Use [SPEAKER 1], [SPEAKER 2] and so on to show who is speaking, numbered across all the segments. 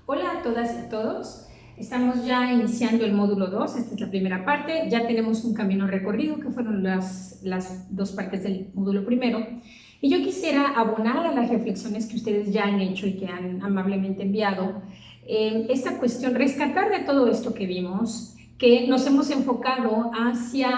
[SPEAKER 1] Hola a todas y a todos. Estamos ya iniciando el módulo 2, esta es la primera parte. Ya tenemos un camino recorrido que fueron las dos partes del módulo primero. Y yo quisiera abonar a las reflexiones que ustedes ya han hecho y que han amablemente enviado, esta cuestión, rescatar de todo esto que vimos, que nos hemos enfocado hacia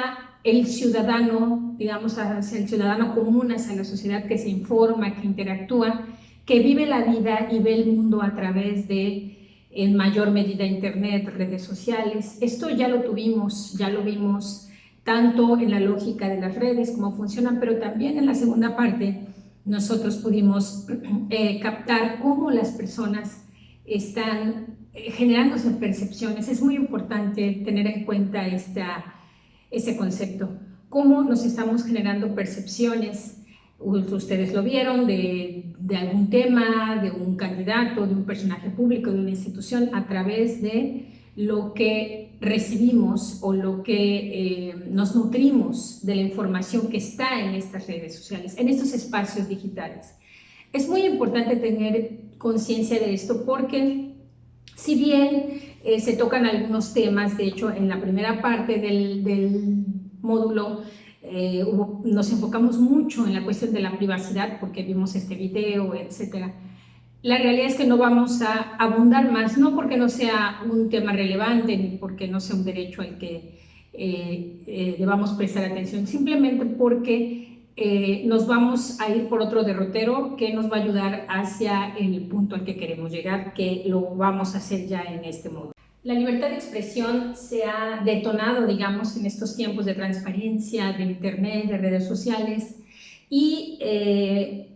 [SPEAKER 1] el ciudadano, digamos, hacia el ciudadano común, hacia la sociedad que se informa, que interactúa, que vive la vida y ve el mundo a través de, en mayor medida, Internet, redes sociales. Esto ya lo tuvimos, ya lo vimos tanto en la lógica de las redes, cómo funcionan, pero también en la segunda parte nosotros pudimos captar cómo las personas están generándose percepciones. Es muy importante tener en cuenta ese concepto, cómo nos estamos generando percepciones. Ustedes lo vieron, de algún tema, de un candidato, de un personaje público, de una institución, a través de lo que recibimos o lo que nos nutrimos de la información que está en estas redes sociales, en estos espacios digitales. Es muy importante tener conciencia de esto porque si bien se tocan algunos temas, de hecho en la primera parte del módulo nos enfocamos mucho en la cuestión de la privacidad porque vimos este video, etcétera. La realidad es que no vamos a abundar más, no porque no sea un tema relevante ni porque no sea un derecho al que debamos prestar atención, simplemente porque nos vamos a ir por otro derrotero que nos va a ayudar hacia el punto al que queremos llegar, que lo vamos a hacer ya en este módulo. La libertad de expresión se ha detonado, digamos, en estos tiempos de transparencia, de Internet, de redes sociales, y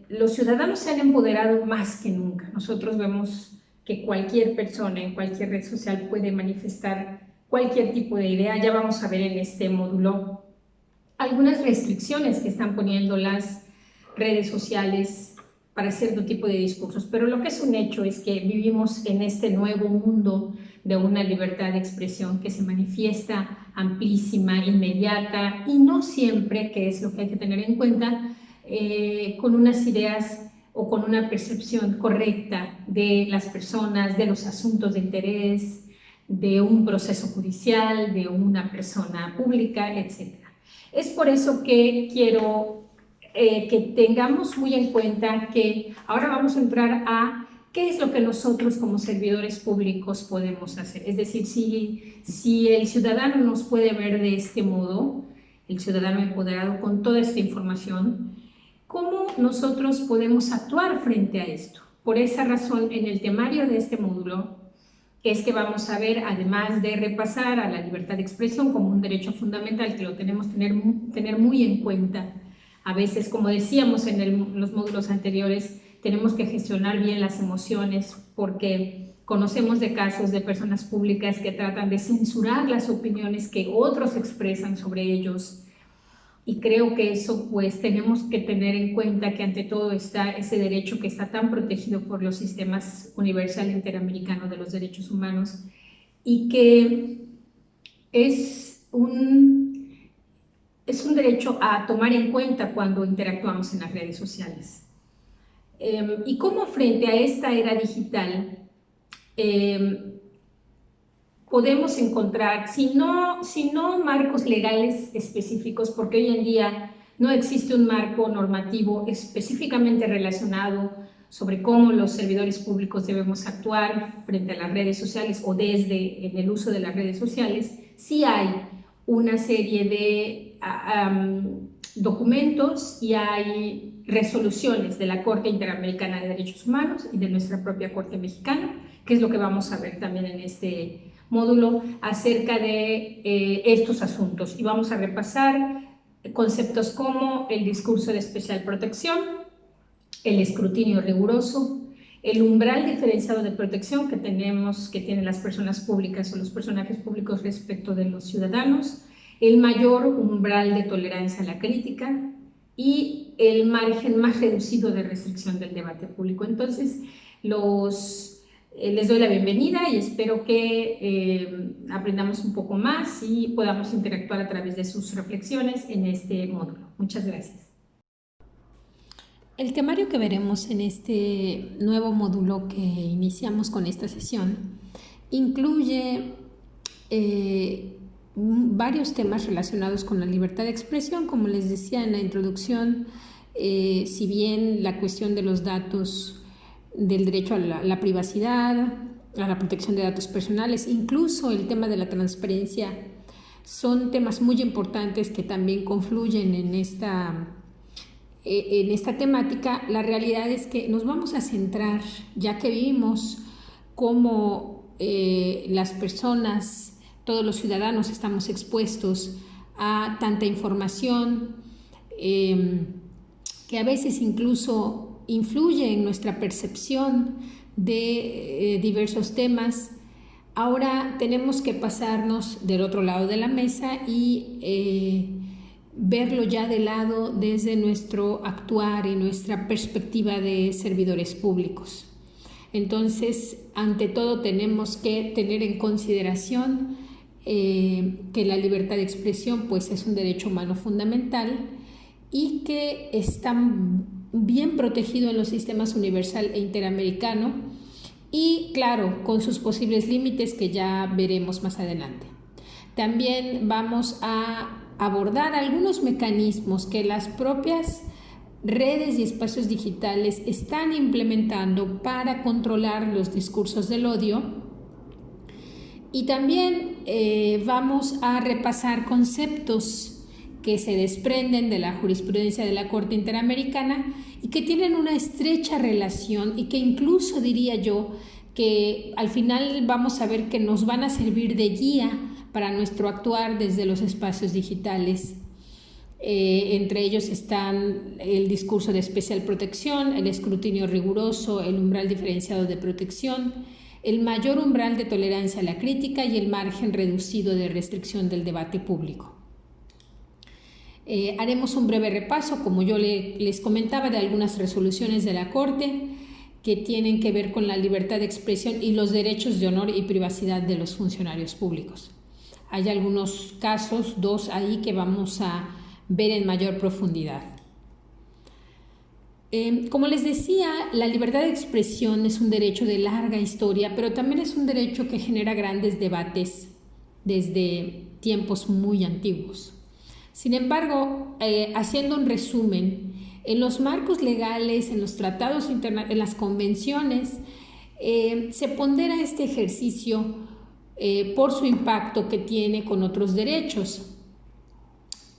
[SPEAKER 1] los ciudadanos se han empoderado más que nunca. Nosotros vemos que cualquier persona en cualquier red social puede manifestar cualquier tipo de idea. Ya vamos a ver en este módulo algunas restricciones que están poniendo las redes sociales para cierto tipo de discursos, pero lo que es un hecho es que vivimos en este nuevo mundo de una libertad de expresión que se manifiesta amplísima, inmediata y no siempre, que es lo que hay que tener en cuenta, con unas ideas o con una percepción correcta de las personas, de los asuntos de interés, de un proceso judicial, de una persona pública, etc. Es por eso que quiero que tengamos muy en cuenta que ahora vamos a entrar a qué es lo que nosotros como servidores públicos podemos hacer. Es decir, si el ciudadano nos puede ver de este modo, el ciudadano empoderado con toda esta información, ¿cómo nosotros podemos actuar frente a esto? Por esa razón, en el temario de este módulo es que vamos a ver, además de repasar a la libertad de expresión como un derecho fundamental que lo tenemos que tener muy en cuenta. A veces, como decíamos en los módulos anteriores, tenemos que gestionar bien las emociones porque conocemos de casos de personas públicas que tratan de censurar las opiniones que otros expresan sobre ellos. Y creo que eso, pues, tenemos que tener en cuenta que ante todo está ese derecho que está tan protegido por los sistemas universal interamericano de los derechos humanos y que es un derecho a tomar en cuenta cuando interactuamos en las redes sociales. Y cómo frente a esta era digital podemos encontrar, si no marcos legales específicos, porque hoy en día no existe un marco normativo específicamente relacionado sobre cómo los servidores públicos debemos actuar frente a las redes sociales o desde en el uso de las redes sociales, sí hay una serie de documentos y hay resoluciones de la Corte Interamericana de Derechos Humanos y de nuestra propia Corte Mexicana, que es lo que vamos a ver también en este módulo acerca de estos asuntos, y vamos a repasar conceptos como el discurso de especial protección, el escrutinio riguroso, el umbral diferenciado de protección que tienen las personas públicas o los personajes públicos respecto de los ciudadanos, el mayor umbral de tolerancia a la crítica y el margen más reducido de restricción del debate público. Entonces, les doy la bienvenida y espero que aprendamos un poco más y podamos interactuar a través de sus reflexiones en este módulo. Muchas gracias. El temario que veremos en este nuevo módulo que iniciamos con esta sesión incluye varios temas relacionados con la libertad de expresión. Como les decía en la introducción, si bien la cuestión de los datos, del derecho a la privacidad, a la protección de datos personales, incluso el tema de la transparencia, son temas muy importantes que también confluyen en esta temática. La realidad es que nos vamos a centrar, ya que vimos cómo las personas, todos los ciudadanos estamos expuestos a tanta información que a veces incluso influye en nuestra percepción de diversos temas. Ahora tenemos que pasarnos del otro lado de la mesa y verlo ya de lado desde nuestro actuar y nuestra perspectiva de servidores públicos. Entonces, ante todo tenemos que tener en consideración que la libertad de expresión pues, es un derecho humano fundamental y que está bien protegido en los sistemas universal e interamericano y, claro, con sus posibles límites que ya veremos más adelante. También vamos a abordar algunos mecanismos que las propias redes y espacios digitales están implementando para controlar los discursos del odio. Y también vamos a repasar conceptos que se desprenden de la jurisprudencia de la Corte Interamericana y que tienen una estrecha relación y que incluso diría yo que al final vamos a ver que nos van a servir de guía para nuestro actuar desde los espacios digitales. Entre ellos están el discurso de especial protección, el escrutinio riguroso, el umbral diferenciado de protección, el mayor umbral de tolerancia a la crítica y el margen reducido de restricción del debate público. Haremos un breve repaso, como yo les comentaba, de algunas resoluciones de la Corte que tienen que ver con la libertad de expresión y los derechos de honor y privacidad de los funcionarios públicos. Hay algunos casos, dos ahí, que vamos a ver en mayor profundidad. Como les decía, la libertad de expresión es un derecho de larga historia, pero también es un derecho que genera grandes debates desde tiempos muy antiguos. Sin embargo, haciendo un resumen, en los marcos legales, en los tratados internacionales, en las convenciones, se pondera este ejercicio por su impacto que tiene con otros derechos.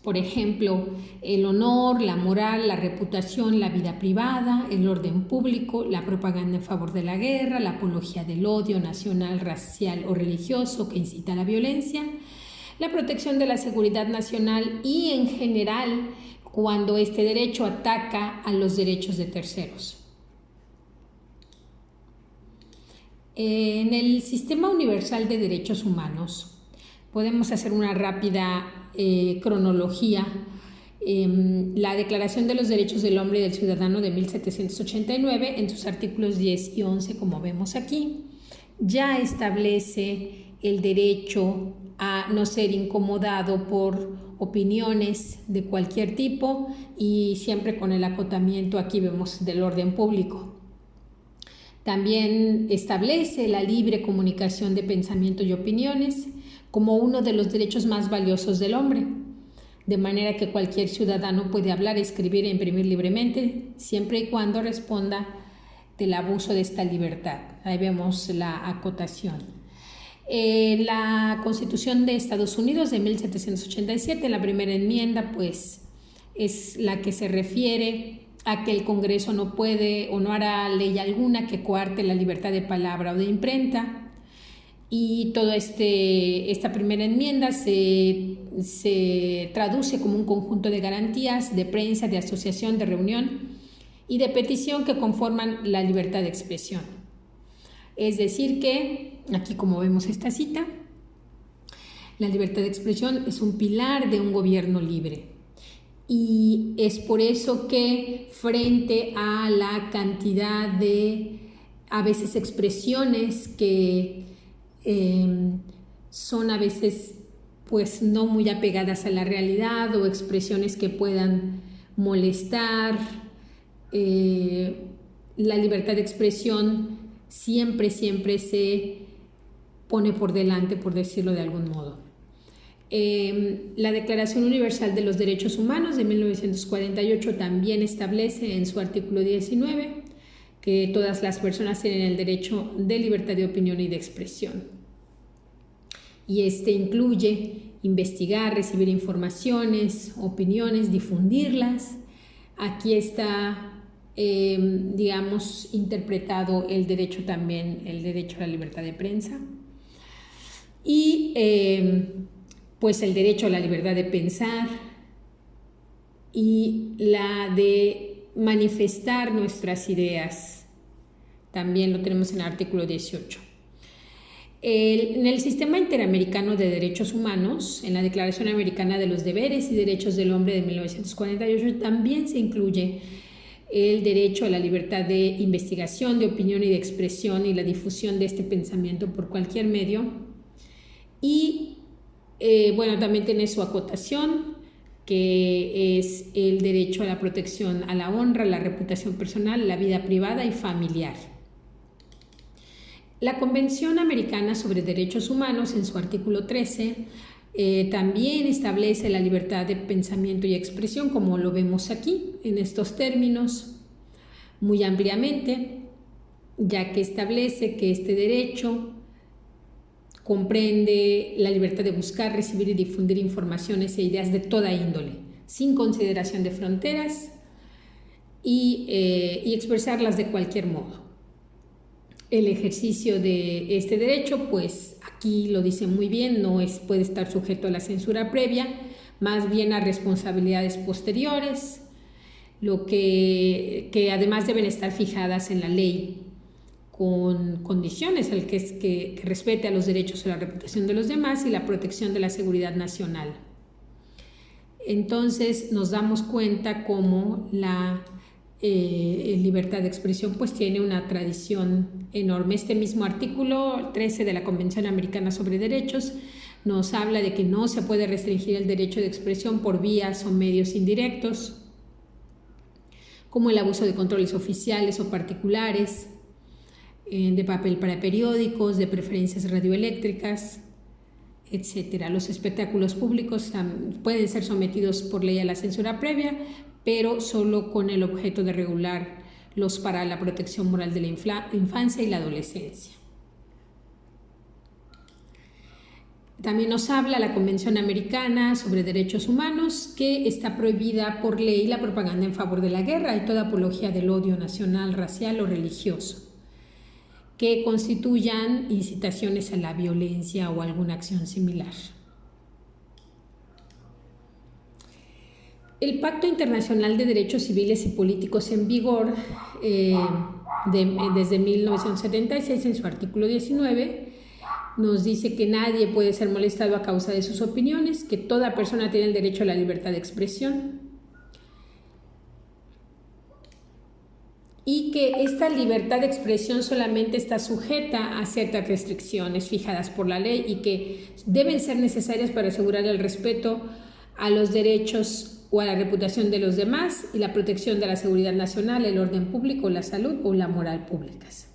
[SPEAKER 1] Por ejemplo, el honor, la moral, la reputación, la vida privada, el orden público, la propaganda en favor de la guerra, la apología del odio nacional, racial o religioso que incita a la violencia, la protección de la seguridad nacional y, en general, cuando este derecho ataca a los derechos de terceros. En el Sistema Universal de Derechos Humanos podemos hacer una rápida cronología. La Declaración de los Derechos del Hombre y del Ciudadano de 1789, en sus artículos 10 y 11, como vemos aquí, ya establece el derecho a no ser incomodado por opiniones de cualquier tipo y siempre con el acotamiento, aquí vemos, del orden público. También establece la libre comunicación de pensamiento y opiniones como uno de los derechos más valiosos del hombre, de manera que cualquier ciudadano puede hablar, escribir e imprimir libremente, siempre y cuando responda del abuso de esta libertad. Ahí vemos la acotación. La Constitución de Estados Unidos de 1787, la primera enmienda, pues es la que se refiere a que el Congreso no puede o no hará ley alguna que coarte la libertad de palabra o de imprenta. Y toda esta primera enmienda se traduce como un conjunto de garantías de prensa, de asociación, de reunión y de petición que conforman la libertad de expresión. Es decir que, aquí como vemos esta cita, la libertad de expresión es un pilar de un gobierno libre. Y es por eso que, frente a la cantidad de, a veces, expresiones que son a veces pues no muy apegadas a la realidad o expresiones que puedan molestar la libertad de expresión siempre se pone por delante, por decirlo de algún modo. La Declaración Universal de los Derechos Humanos de 1948 también establece en su artículo 19 que todas las personas tienen el derecho de libertad de opinión y de expresión. Y este incluye investigar, recibir informaciones, opiniones, difundirlas. Aquí está, digamos, interpretado el derecho también, el derecho a la libertad de prensa. Y pues el derecho a la libertad de pensar y la de manifestar nuestras ideas. También lo tenemos en el artículo 18. En el Sistema Interamericano de Derechos Humanos, en la Declaración Americana de los Deberes y Derechos del Hombre de 1948, también se incluye el derecho a la libertad de investigación, de opinión y de expresión y la difusión de este pensamiento por cualquier medio. Y bueno, también tiene su acotación, que es el derecho a la protección a la honra, la reputación personal, la vida privada y familiar. La Convención Americana sobre Derechos Humanos, en su artículo 13, también establece la libertad de pensamiento y expresión, como lo vemos aquí, en estos términos, muy ampliamente, ya que establece que este derecho comprende la libertad de buscar, recibir y difundir informaciones e ideas de toda índole, sin consideración de fronteras y expresarlas de cualquier modo. El ejercicio de este derecho, pues aquí lo dice muy bien, no puede estar sujeto a la censura previa, más bien a responsabilidades posteriores, lo que además deben estar fijadas en la ley, con condiciones, el que es que respete a los derechos y la reputación de los demás y la protección de la seguridad nacional. Entonces nos damos cuenta cómo la libertad de expresión pues tiene una tradición enorme. Este mismo artículo 13 de la Convención Americana sobre Derechos nos habla de que no se puede restringir el derecho de expresión por vías o medios indirectos, como el abuso de controles oficiales o particulares, de papel para periódicos, de preferencias radioeléctricas, etc. Los espectáculos públicos pueden ser sometidos por ley a la censura previa, pero solo con el objeto de regularlos para la protección moral de la infancia y la adolescencia. También nos habla la Convención Americana sobre Derechos Humanos, que está prohibida por ley la propaganda en favor de la guerra y toda apología del odio nacional, racial o religioso que constituyan incitaciones a la violencia o alguna acción similar. El Pacto Internacional de Derechos Civiles y Políticos en vigor desde 1976, en su artículo 19, nos dice que nadie puede ser molestado a causa de sus opiniones, que toda persona tiene el derecho a la libertad de expresión y que esta libertad de expresión solamente está sujeta a ciertas restricciones fijadas por la ley y que deben ser necesarias para asegurar el respeto a los derechos o a la reputación de los demás y la protección de la seguridad nacional, el orden público, la salud o la moral públicas.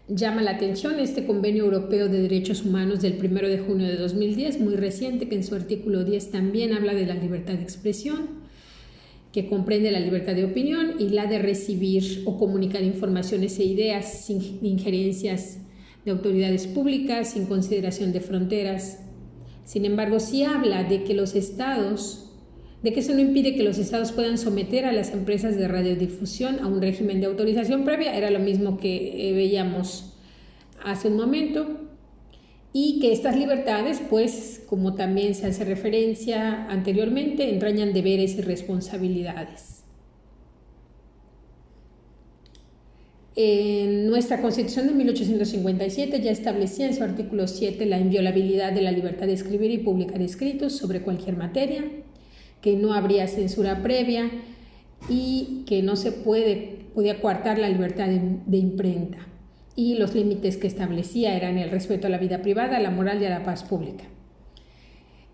[SPEAKER 1] Llama la atención este Convenio Europeo de Derechos Humanos del 1 de junio de 2010, muy reciente, que en su artículo 10 también habla de la libertad de expresión, que comprende la libertad de opinión y la de recibir o comunicar informaciones e ideas sin injerencias de autoridades públicas, sin consideración de fronteras. Sin embargo, sí habla de que eso no impide que los estados puedan someter a las empresas de radiodifusión a un régimen de autorización previa, era lo mismo que veíamos hace un momento, y que estas libertades, pues, como también se hace referencia anteriormente, entrañan deberes y responsabilidades. En nuestra Constitución de 1857 ya establecía en su artículo 7 la inviolabilidad de la libertad de escribir y publicar escritos sobre cualquier materia, que no habría censura previa y que no se podía coartar la libertad de imprenta. Y los límites que establecía eran el respeto a la vida privada, a la moral y a la paz pública.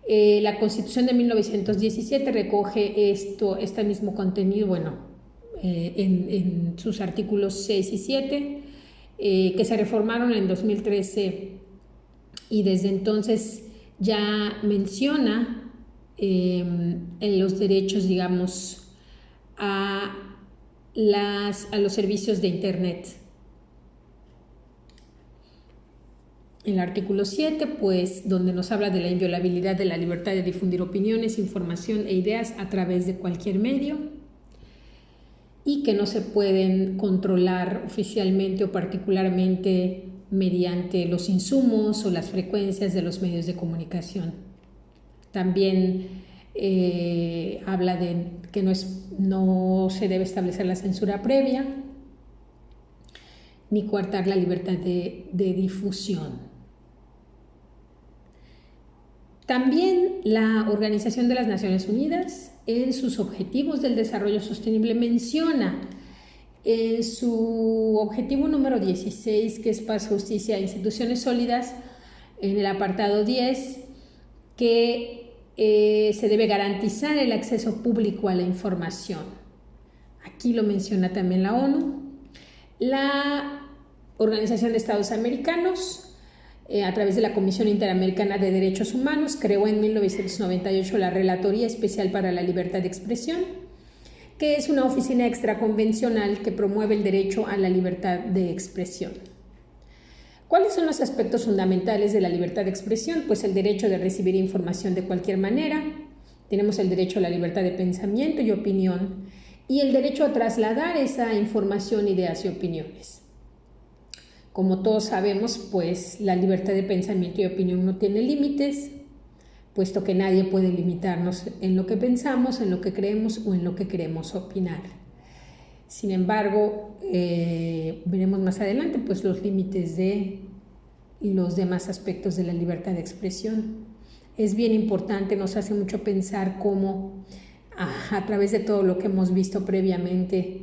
[SPEAKER 1] La Constitución de 1917 recoge este mismo contenido, en sus artículos 6 y 7, que se reformaron en 2013 y desde entonces ya menciona en los derechos, digamos, a los servicios de Internet. El artículo 7, pues, donde nos habla de la inviolabilidad de la libertad de difundir opiniones, información e ideas a través de cualquier medio y que no se pueden controlar oficialmente o particularmente mediante los insumos o las frecuencias de los medios de comunicación. También habla de que no se debe establecer la censura previa ni coartar la libertad de difusión. También la Organización de las Naciones Unidas, en sus Objetivos del Desarrollo Sostenible, menciona en su objetivo número 16, que es paz, justicia e instituciones sólidas, en el apartado 10, que se debe garantizar el acceso público a la información. Aquí lo menciona también la ONU. La Organización de Estados Americanos, a través de la Comisión Interamericana de Derechos Humanos, creó en 1998 la Relatoría Especial para la Libertad de Expresión, que es una oficina extraconvencional que promueve el derecho a la libertad de expresión. ¿Cuáles son los aspectos fundamentales de la libertad de expresión? Pues el derecho de recibir información de cualquier manera, tenemos el derecho a la libertad de pensamiento y opinión, y el derecho a trasladar esa información, ideas y opiniones. Como todos sabemos, pues la libertad de pensamiento y opinión no tiene límites, puesto que nadie puede limitarnos en lo que pensamos, en lo que creemos o en lo que queremos opinar. Sin embargo, veremos más adelante pues, los límites de los demás aspectos de la libertad de expresión. Es bien importante, nos hace mucho pensar cómo a través de todo lo que hemos visto previamente,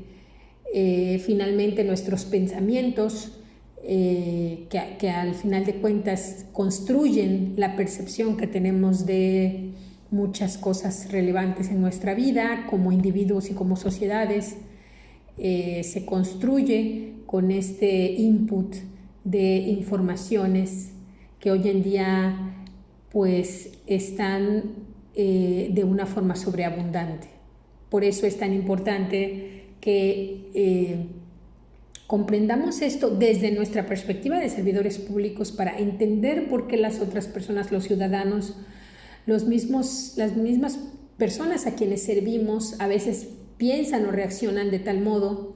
[SPEAKER 1] finalmente nuestros pensamientos, que al final de cuentas construyen la percepción que tenemos de muchas cosas relevantes en nuestra vida como individuos y como sociedades, se construye con este input de informaciones que hoy en día pues están de una forma sobreabundante. Por eso es tan importante que comprendamos esto desde nuestra perspectiva de servidores públicos para entender por qué las otras personas, los ciudadanos, las mismas personas a quienes servimos a veces piensan o reaccionan de tal modo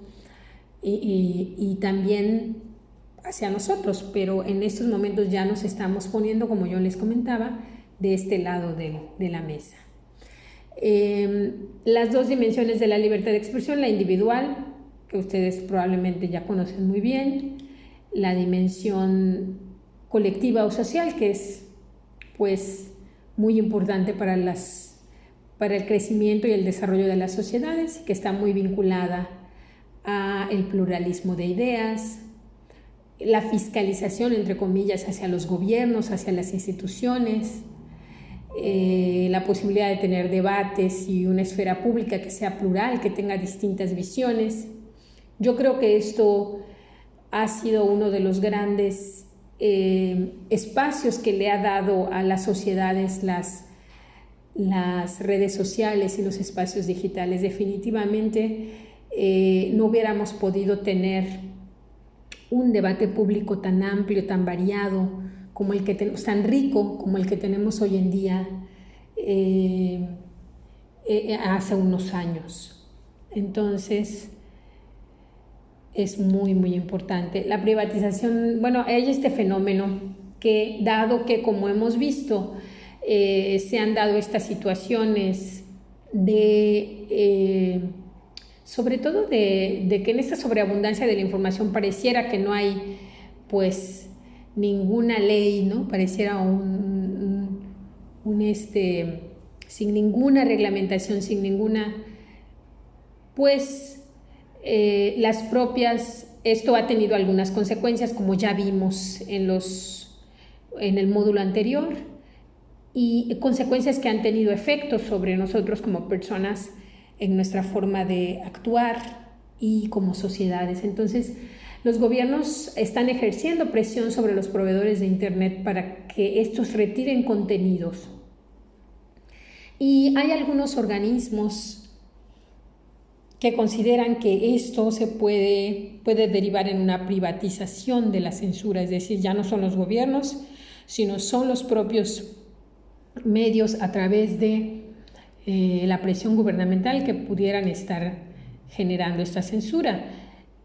[SPEAKER 1] y también hacia nosotros, pero en estos momentos ya nos estamos poniendo, como yo les comentaba, de este lado de la mesa. Las dos dimensiones de la libertad de expresión, la individual, que ustedes probablemente ya conocen muy bien, la dimensión colectiva o social, que es pues muy importante para el crecimiento y el desarrollo de las sociedades, que está muy vinculada al pluralismo de ideas, la fiscalización, entre comillas, hacia los gobiernos, hacia las instituciones, la posibilidad de tener debates y una esfera pública que sea plural, que tenga distintas visiones. Yo creo que esto ha sido uno de los grandes espacios que le ha dado a las sociedades las redes sociales y los espacios digitales. Definitivamente no hubiéramos podido tener un debate público tan amplio, tan variado, como el que tenemos, tan rico como el que tenemos hoy en día hace unos años. Entonces, es muy, muy importante. La privatización, hay este fenómeno que, dado que, como hemos visto, se han dado estas situaciones sobre todo de que en esta sobreabundancia de la información pareciera que no hay, pues, ninguna ley, ¿no? Pareciera sin ninguna reglamentación, sin ninguna, pues, esto ha tenido algunas consecuencias, como ya vimos en el módulo anterior,
[SPEAKER 2] y consecuencias que han tenido efectos sobre nosotros como personas en nuestra forma de actuar y como sociedades. Entonces, los gobiernos están ejerciendo presión sobre los proveedores de Internet para que estos retiren contenidos. Y hay algunos organismos que consideran que esto se puede derivar en una privatización de la censura, es decir, ya no son los gobiernos, sino son los propios medios a través de la presión gubernamental que pudieran estar generando esta censura.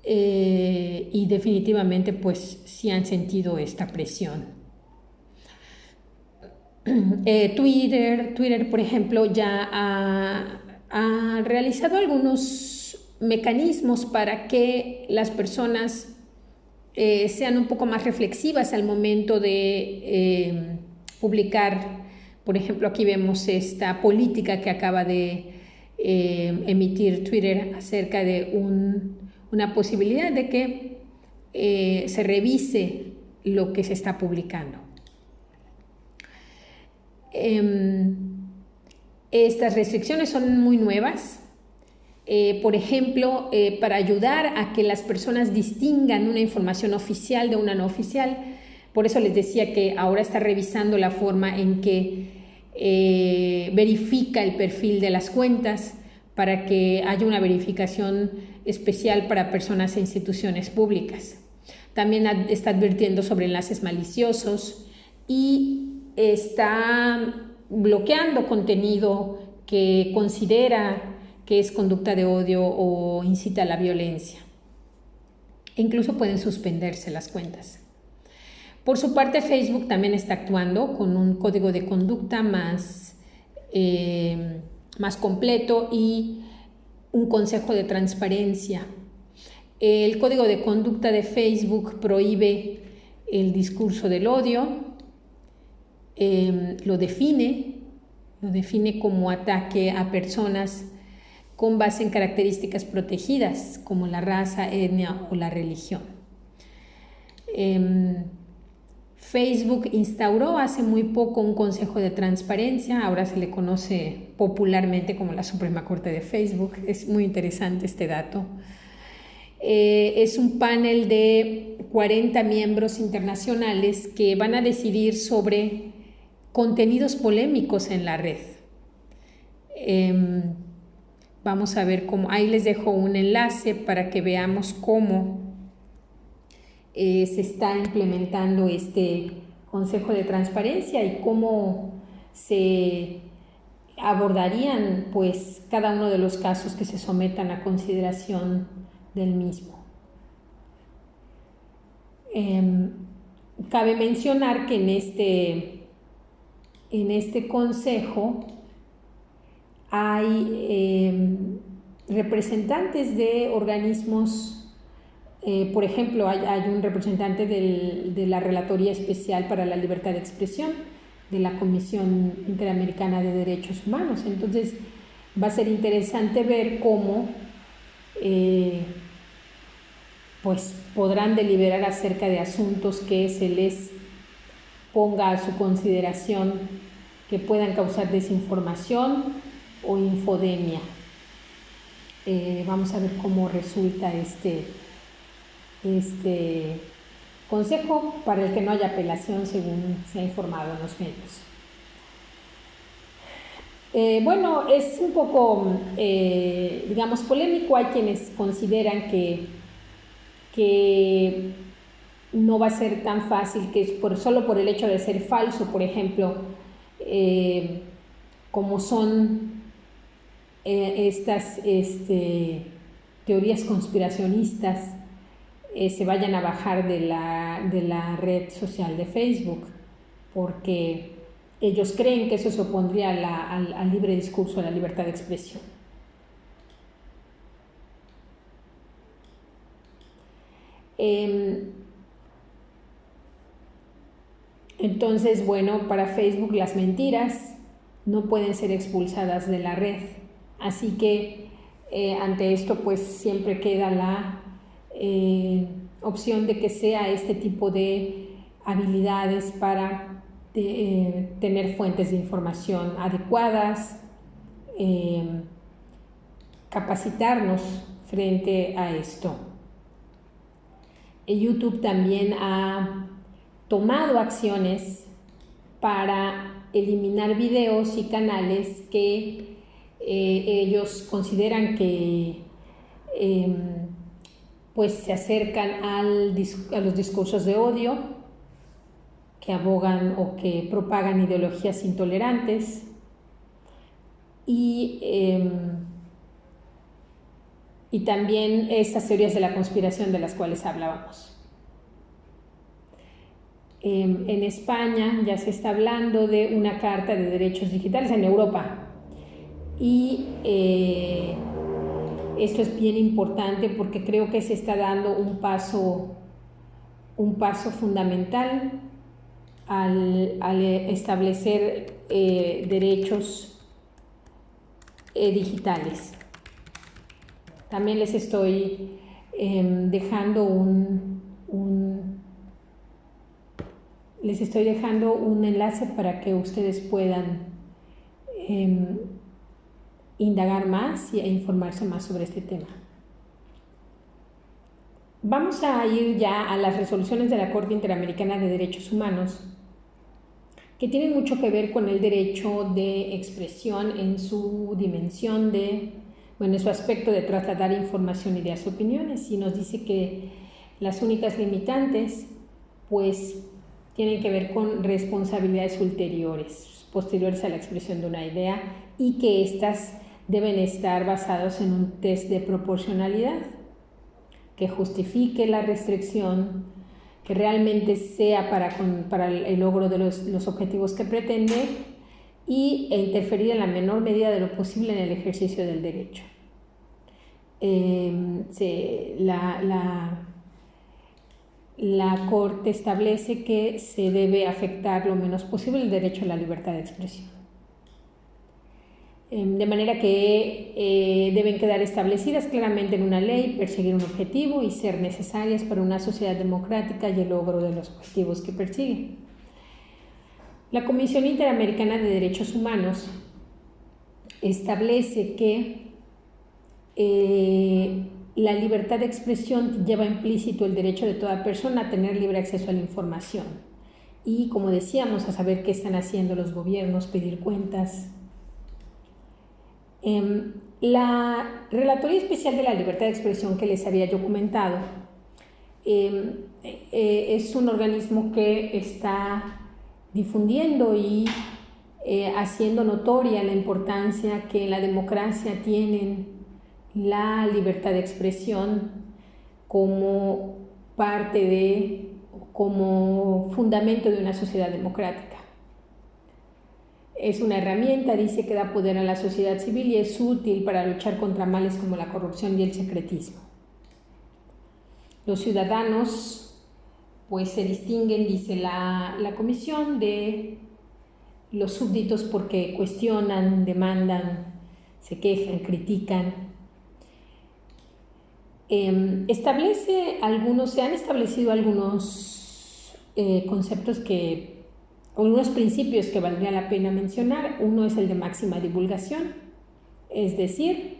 [SPEAKER 2] Y definitivamente pues sí han sentido esta presión. Twitter, por ejemplo, ya ha realizado algunos mecanismos para que las personas sean un poco más reflexivas al momento de publicar. Por ejemplo, aquí vemos esta política que acaba de emitir Twitter acerca de una posibilidad de que se revise lo que se está publicando. Estas restricciones son muy nuevas. Por ejemplo, para ayudar a que las personas distingan una información oficial de una no oficial. Por eso les decía que ahora está revisando la forma en que verifica el perfil de las cuentas para que haya una verificación especial para personas e instituciones públicas. También está advirtiendo sobre enlaces maliciosos y está bloqueando contenido que considera que es conducta de odio o incita a la violencia. E incluso pueden suspenderse las cuentas. Por su parte, Facebook también está actuando con un código de conducta más completo y un consejo de transparencia. El código de conducta de Facebook prohíbe el discurso del odio, lo define como ataque a personas con base en características protegidas como la raza, etnia o la religión. Facebook instauró hace muy poco un consejo de transparencia, ahora se le conoce popularmente como la Suprema Corte de Facebook. Es muy interesante este dato. Es un panel de 40 miembros internacionales que van a decidir sobre contenidos polémicos en la red. Vamos a ver cómo, ahí les dejo un enlace para que veamos cómo se está implementando este Consejo de Transparencia y cómo se abordarían pues cada uno de los casos que se sometan a consideración del mismo. Cabe mencionar que en este consejo hay representantes de organismos. Por ejemplo, hay un representante de la Relatoría Especial para la Libertad de Expresión de la Comisión Interamericana de Derechos Humanos. Entonces, va a ser interesante ver cómo pues podrán deliberar acerca de asuntos que se les ponga a su consideración que puedan causar desinformación o infodemia. Vamos a ver cómo resulta este consejo para el que no haya apelación, según se ha informado en los medios. Bueno, es un poco, digamos, polémico. Hay quienes consideran que no va a ser tan fácil, que solo por el hecho de ser falso, por ejemplo, como son estas teorías conspiracionistas, se vayan a bajar de la red social de Facebook, porque ellos creen que eso se opondría al libre discurso, a la libertad de expresión. Entonces, bueno, para Facebook las mentiras no pueden ser expulsadas de la red, así que ante esto pues siempre queda la opción de que sea este tipo de habilidades para tener fuentes de información adecuadas, capacitarnos frente a esto. YouTube también ha tomado acciones para eliminar videos y canales que ellos consideran que pues se acercan a los discursos de odio, que abogan o que propagan ideologías intolerantes y también estas teorías de la conspiración de las cuales hablábamos. En España ya se está hablando de una carta de derechos digitales en Europa y esto es bien importante porque creo que se está dando un paso fundamental al establecer derechos digitales. También les estoy dejando un enlace para que ustedes puedan indagar más e informarse más sobre este tema. Vamos a ir ya a las resoluciones de la Corte Interamericana de Derechos Humanos, que tienen mucho que ver con el derecho de expresión en su dimensión en su aspecto de trasladar información, ideas, opiniones, y nos dice que las únicas limitantes pues tienen que ver con responsabilidades posteriores a la expresión de una idea, y que éstas deben estar basadas en un test de proporcionalidad que justifique la restricción, que realmente sea para el logro de los objetivos que pretende, e interferir en la menor medida de lo posible en el ejercicio del derecho. La Corte establece que se debe afectar lo menos posible el derecho a la libertad de expresión. De manera que deben quedar establecidas claramente en una ley, perseguir un objetivo y ser necesarias para una sociedad democrática y el logro de los objetivos que persigue. La Comisión Interamericana de Derechos Humanos establece que la libertad de expresión lleva implícito el derecho de toda persona a tener libre acceso a la información y, como decíamos, a saber qué están haciendo los gobiernos, pedir cuentas. La Relatoría Especial de la Libertad de Expresión que les había yo comentado es un organismo que está difundiendo y haciendo notoria la importancia que en la democracia tienen la libertad de expresión como como fundamento de una sociedad democrática. Es una herramienta, dice, que da poder a la sociedad civil y es útil para luchar contra males como la corrupción y el secretismo. Los ciudadanos pues se distinguen, dice la comisión, de los súbditos porque cuestionan, demandan, se quejan, critican. Se han establecido algunos conceptos algunos principios que valdría la pena mencionar. Uno es el de máxima divulgación, es decir,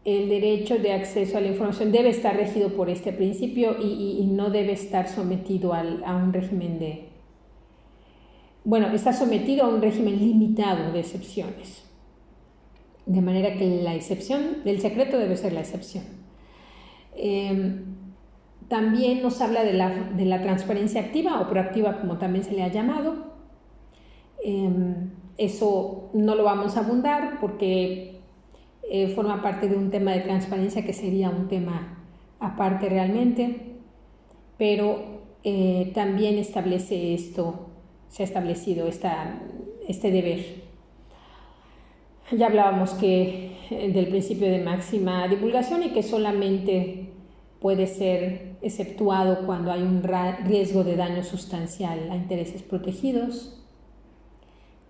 [SPEAKER 2] el derecho de acceso a la información debe estar regido por este principio y no debe estar sometido a un régimen está sometido a un régimen limitado de excepciones, de manera que la excepción del secreto debe ser la excepción. También nos habla de la transparencia activa o proactiva, como también se le ha llamado. Eso no lo vamos a abundar porque forma parte de un tema de transparencia que sería un tema aparte realmente, pero también se ha establecido este deber. Ya hablábamos del principio de máxima divulgación y que solamente puede ser exceptuado cuando hay un riesgo de daño sustancial a intereses protegidos,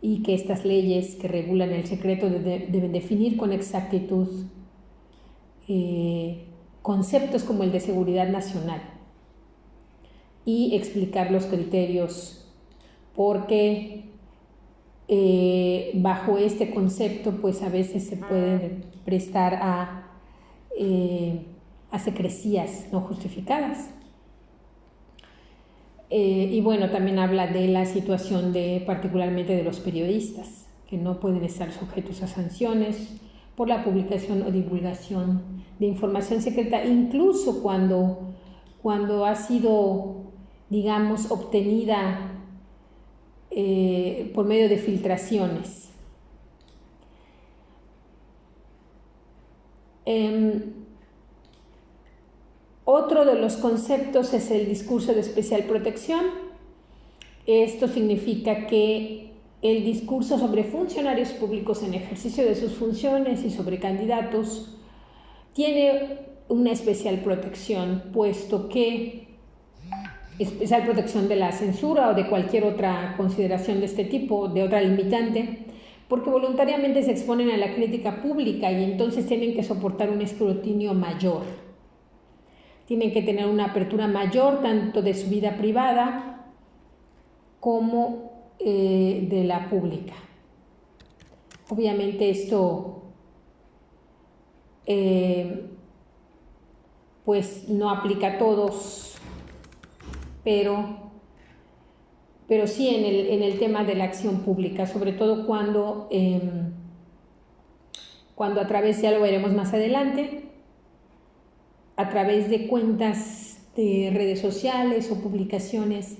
[SPEAKER 2] y que estas leyes que regulan el secreto deben definir con exactitud conceptos como el de seguridad nacional y explicar los criterios porque bajo este concepto pues a veces se puede prestar a secrecías no justificadas. Y bueno, también habla de la situación particularmente de los periodistas, que no pueden estar sujetos a sanciones por la publicación o divulgación de información secreta, incluso cuando ha sido, digamos, obtenida por medio de filtraciones. Otro de los conceptos es el discurso de especial protección. Esto significa que el discurso sobre funcionarios públicos en ejercicio de sus funciones y sobre candidatos tiene una especial protección, puesto que especial protección de la censura o de cualquier otra consideración de este tipo, de otra limitante, porque voluntariamente se exponen a la crítica pública y entonces tienen que soportar un escrutinio mayor. Tienen que tener una apertura mayor tanto de su vida privada como de la pública. Obviamente esto pues no aplica a todos, pero sí en el tema de la acción pública, sobre todo cuando a través, ya lo veremos más adelante, a través de cuentas de redes sociales o publicaciones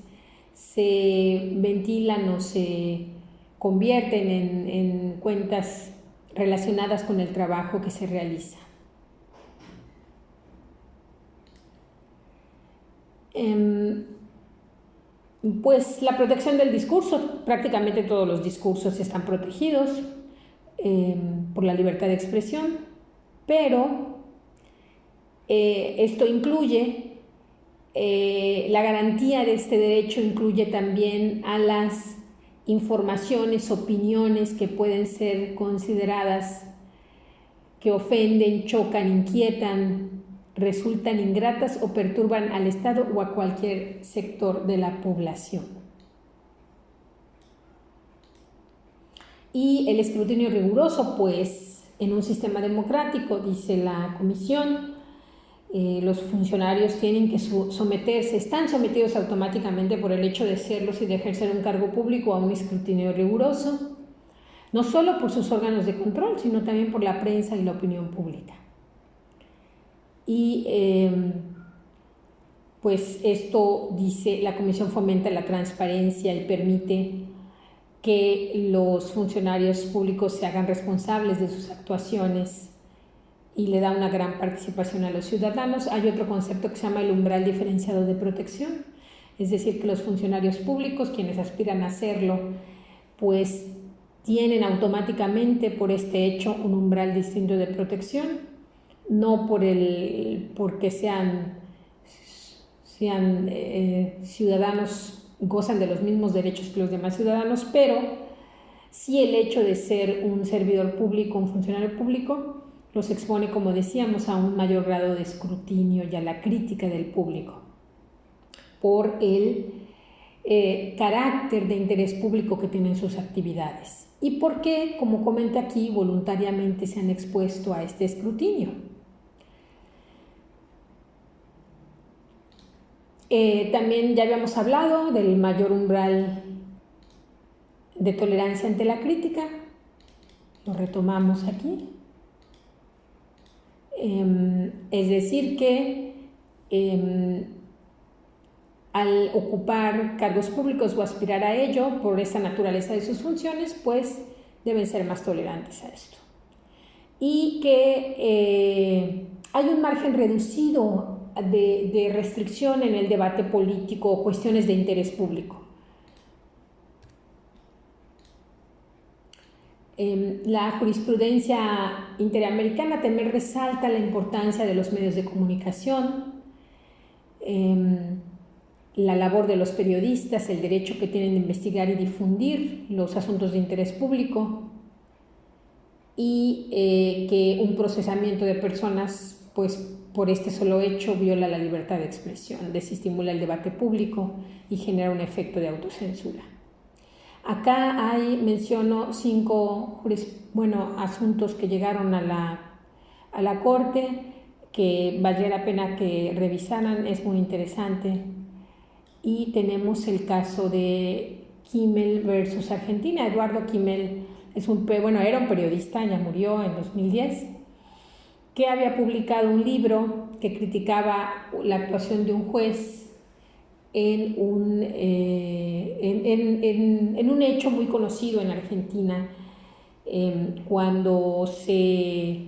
[SPEAKER 2] se ventilan o se convierten en cuentas relacionadas con el trabajo que se realiza. Pues la protección del discurso, prácticamente todos los discursos están protegidos por la libertad de expresión, pero esto incluye, la garantía de este derecho incluye también a las informaciones, opiniones que pueden ser consideradas que ofenden, chocan, inquietan, resultan ingratas o perturban al Estado o a cualquier sector de la población. Y el escrutinio riguroso, pues en un sistema democrático, dice la Comisión, los funcionarios tienen que someterse, están sometidos automáticamente por el hecho de serlos y de ejercer un cargo público a un escrutinio riguroso, no solo por sus órganos de control, sino también por la prensa y la opinión pública. Y pues esto, dice, la Comisión fomenta la transparencia y permite que los funcionarios públicos se hagan responsables de sus actuaciones y le da una gran participación a los ciudadanos. Hay otro concepto que se llama el umbral diferenciado de protección, es decir, que los funcionarios públicos, quienes aspiran a hacerlo, pues tienen automáticamente por este hecho un umbral distinto de protección, no porque sean ciudadanos, gozan de los mismos derechos que los demás ciudadanos, pero sí el hecho de ser un servidor público, un funcionario público, los expone, como decíamos, a un mayor grado de escrutinio y a la crítica del público por el carácter de interés público que tienen sus actividades y porque, como comenta aquí, voluntariamente se han expuesto a este escrutinio. También ya habíamos hablado del mayor umbral de tolerancia ante la crítica, lo retomamos aquí. Es decir que al ocupar cargos públicos o aspirar a ello por esta naturaleza de sus funciones, pues deben ser más tolerantes a esto. Y que hay un margen reducido de restricción en el debate político o cuestiones de interés público. La jurisprudencia interamericana también resalta la importancia de los medios de comunicación, la labor de los periodistas, el derecho que tienen de investigar y difundir los asuntos de interés público y que un procesamiento de personas, pues por este solo hecho, viola la libertad de expresión, desestimula el debate público y genera un efecto de autocensura. Acá menciono 5 asuntos que llegaron a la Corte, que valdría la pena que revisaran, es muy interesante. Y tenemos el caso de Kimmel versus Argentina. Eduardo Kimmel era un periodista, ya murió en 2010, que había publicado un libro que criticaba la actuación de un juez en un hecho muy conocido en Argentina, cuando se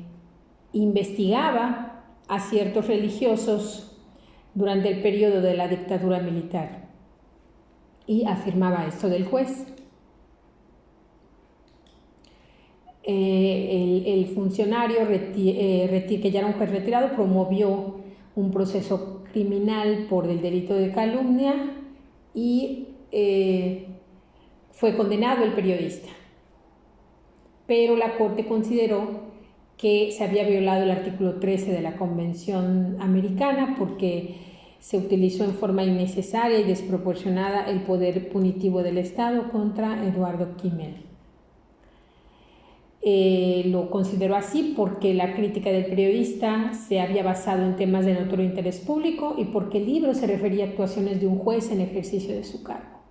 [SPEAKER 2] investigaba a ciertos religiosos durante el periodo de la dictadura militar, y afirmaba esto del juez. El funcionario, que ya era un juez retirado, promovió un proceso criminal por el delito de calumnia y fue condenado el periodista. Pero la Corte consideró que se había violado el artículo 13 de la Convención Americana porque se utilizó en forma innecesaria y desproporcionada el poder punitivo del Estado contra Eduardo Kimmel. Lo consideró así porque la crítica del periodista se había basado en temas de notorio interés público y porque el libro se refería a actuaciones de un juez en ejercicio de su cargo.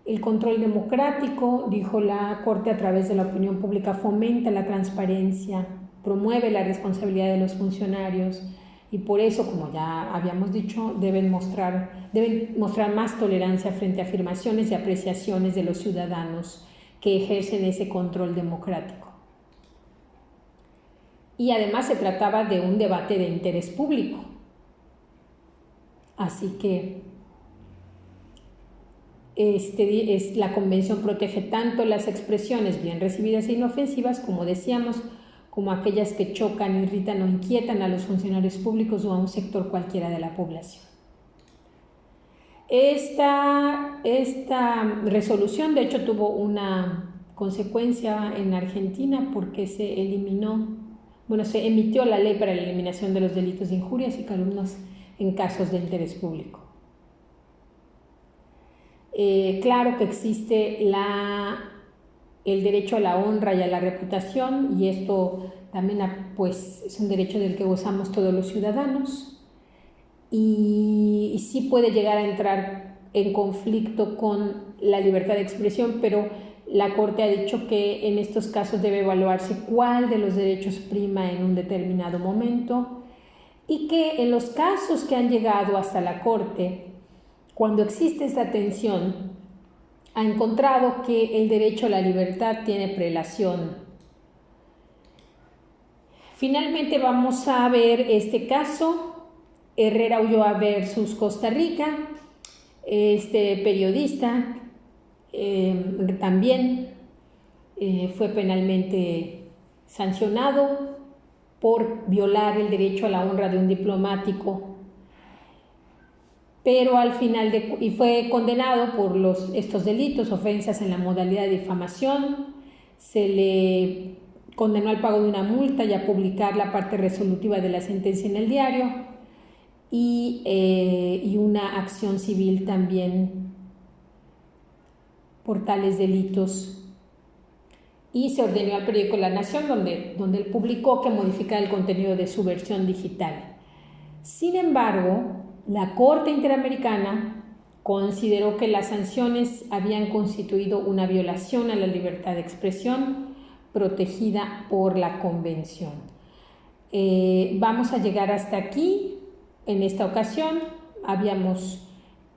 [SPEAKER 2] El control democrático, dijo la Corte, a través de la opinión pública fomenta la transparencia, promueve la responsabilidad de los funcionarios y por eso, como ya habíamos dicho, deben mostrar más tolerancia frente a afirmaciones y apreciaciones de los ciudadanos que ejercen ese control democrático. Y además se trataba de un debate de interés público. Así que la Convención protege tanto las expresiones bien recibidas e inofensivas, como decíamos, como aquellas que chocan, irritan o inquietan a los funcionarios públicos o a un sector cualquiera de la población. Esta resolución, de hecho, tuvo una consecuencia en Argentina porque se emitió la ley para la eliminación de los delitos de injurias y calumnias en casos de interés público. Claro que existe el derecho a la honra y a la reputación, y esto también es un derecho del que gozamos todos los ciudadanos, y sí puede llegar a entrar en conflicto con la libertad de expresión, pero la Corte ha dicho que en estos casos debe evaluarse cuál de los derechos prima en un determinado momento, y que en los casos que han llegado hasta la Corte, cuando existe esta tensión, ha encontrado que el derecho a la libertad tiene prelación. Finalmente vamos a ver este caso, Herrera Ulloa versus Costa Rica. Este periodista también fue penalmente sancionado por violar el derecho a la honra de un diplomático, pero al final y fue condenado por estos delitos, ofensas en la modalidad de difamación. Se le condenó al pago de una multa y a publicar la parte resolutiva de la sentencia en el diario, y una acción civil también por tales delitos. Y se ordenó al periódico La Nación, donde él publicó, que modificara el contenido de su versión digital. Sin embargo, la Corte Interamericana consideró que las sanciones habían constituido una violación a la libertad de expresión protegida por la Convención. Vamos a llegar hasta aquí en esta ocasión. Habíamos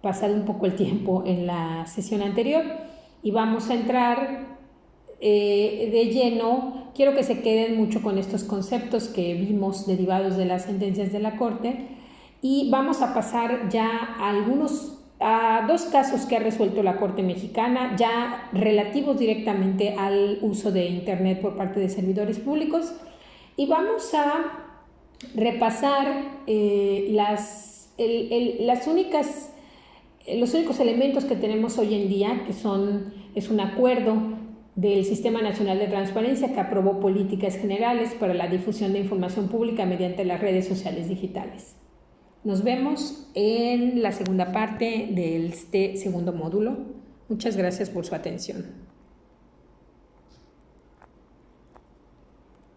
[SPEAKER 2] pasado un poco el tiempo en la sesión anterior y vamos a entrar de lleno. Quiero que se queden mucho con estos conceptos que vimos derivados de las sentencias de la Corte. Y vamos a pasar ya a dos casos que ha resuelto la Corte Mexicana, ya relativos directamente al uso de Internet por parte de servidores públicos, y vamos a repasar los únicos elementos que tenemos hoy en día, que es un acuerdo del Sistema Nacional de Transparencia que aprobó políticas generales para la difusión de información pública mediante las redes sociales digitales. Nos vemos en la segunda parte de este segundo módulo. Muchas gracias por su atención.